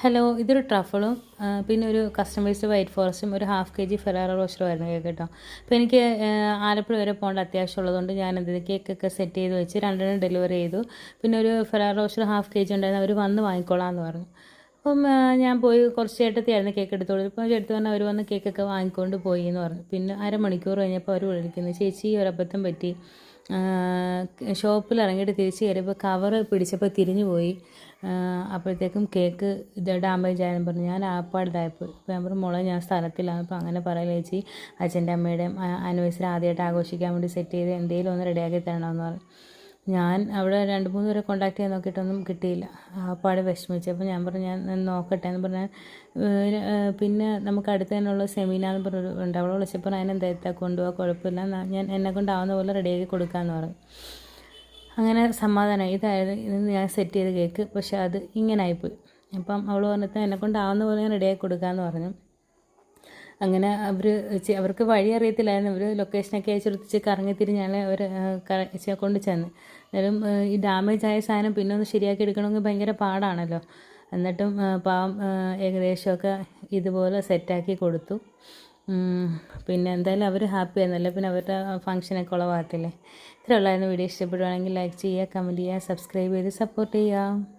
Hello, ഇതൊരു ട്രഫിളും പിന്നെ ഒരു കസ്റ്റമൈസ്ഡ് വൈറ്റ് ഫോറസ്റ്റും ഒരു ഹാഫ് കെ ജി ഫെറാറോ റോസ്റ്ററും ആയിരുന്നു കേക്ക് കേട്ടോ. അപ്പോൾ എനിക്ക് ആലപ്പുഴ വരെ പോകേണ്ട അത്യാവശ്യമുള്ളതുകൊണ്ട് ഞാനത് കേക്കൊക്കെ സെറ്റ് ചെയ്ത് വെച്ച് രണ്ടെണ്ണം ഡെലിവറി ചെയ്തു. പിന്നെ ഒരു Ferrero Rocher half K G ഉണ്ടായിരുന്നു, അവർ വന്ന് വാങ്ങിക്കോളാമെന്ന് പറഞ്ഞു. അപ്പം ഞാൻ പോയി കുറച്ച് ചേട്ടത്തിയായിരുന്നു കേക്ക് എടുത്തോളൂ. ഇപ്പോൾ എടുത്തു പറഞ്ഞാൽ അവർ വന്ന് കേക്കൊക്കെ വാങ്ങിക്കൊണ്ട് പോയി എന്ന് പറഞ്ഞു. പിന്നെ അരമണിക്കൂർ കഴിഞ്ഞപ്പോൾ അവർ വിളിക്കുന്നു, ചേച്ചി ഒരബദ്ധം പറ്റി, ഷോപ്പിൽ ഇറങ്ങിയിട്ട് തിരിച്ച് കയറിയപ്പോൾ കവറ് പിടിച്ചപ്പോൾ തിരിഞ്ഞു പോയി, അപ്പോഴത്തേക്കും കേക്ക് ഇത് ഡാമേജ് ആയെന്ന് പറഞ്ഞു. ഞാൻ ആപ്പാടിതായിപ്പോയി. അപ്പോൾ ഞാൻ പറഞ്ഞു, മോളെ ഞാൻ സ്ഥലത്തിലാണ്. അപ്പോൾ അങ്ങനെ പറയില്ല ചേച്ചി, അച്ഛൻ്റെ അമ്മയുടെയും ആനിവേഴ്സറി ആദ്യമായിട്ട് ആഘോഷിക്കാൻ വേണ്ടി സെറ്റ് ചെയ്ത് എന്തെങ്കിലും ഒന്ന് റെഡിയാക്കി തരണമെന്ന് പറഞ്ഞു. ഞാൻ അവിടെ 2-3 പേരെ കോൺടാക്ട് ചെയ്യാൻ നോക്കിയിട്ടൊന്നും കിട്ടിയില്ല. ആപ്പാട് വിഷമിച്ചു. അപ്പോൾ ഞാൻ പറഞ്ഞു ഞാൻ നോക്കട്ടെ എന്ന് പറഞ്ഞാൽ പിന്നെ നമുക്ക് അടുത്ത് തന്നെയുള്ള സെമിനാർ എന്ന് പറഞ്ഞൊരു ഉണ്ട്, അവളെ വിളിച്ചപ്പോൾ അതിനെന്താ കൊണ്ടുപോകാൻ കുഴപ്പമില്ല, ഞാൻ എന്നെക്കൊണ്ടാവുന്ന പോലെ റെഡിയാക്കി കൊടുക്കാമെന്ന് പറഞ്ഞു. അങ്ങനെ സമാധാനമായി. ഇന്ന് ഞാൻ സെറ്റ് ചെയ്ത കേക്ക്, പക്ഷെ അത് ഇങ്ങനെ ആയിപ്പോയി. അപ്പം അവൾ പറഞ്ഞിട്ട് എന്നെക്കൊണ്ടാവുന്ന പോലെ ഞാൻ റെഡിയാക്കി കൊടുക്കാമെന്ന് പറഞ്ഞു. അങ്ങനെ അവർക്ക് വഴി അറിയത്തില്ലായിരുന്നു. അവർ ലൊക്കേഷനൊക്കെ അയച്ചെടുത്തിച്ച് കറങ്ങി തിരിഞ്ഞാൽ അവർ കൊണ്ട് ചെന്ന്. എന്നാലും ഈ ഡാമേജ് ആയ സാധനം പിന്നെ ഒന്ന് ശരിയാക്കി എടുക്കണമെങ്കിൽ ഭയങ്കര പാടാണല്ലോ. എന്നിട്ടും പാവം ഏകദേശമൊക്കെ ഇതുപോലെ സെറ്റാക്കി കൊടുത്തു. പിന്നെ എന്തായാലും അവർ ഹാപ്പി ആയിരുന്നല്ലോ, പിന്നെ അവരുടെ ഫങ്ഷനൊക്കെ ഉളവാകത്തില്ലേ. ഇത്രയുള്ളായിരുന്നു. വീഡിയോ ഇഷ്ടപ്പെടുവാണെങ്കിൽ ലൈക്ക് ചെയ്യുക, കമൻറ്റ് ചെയ്യുക, സബ്സ്ക്രൈബ് ചെയ്ത് സപ്പോർട്ട് ചെയ്യുക.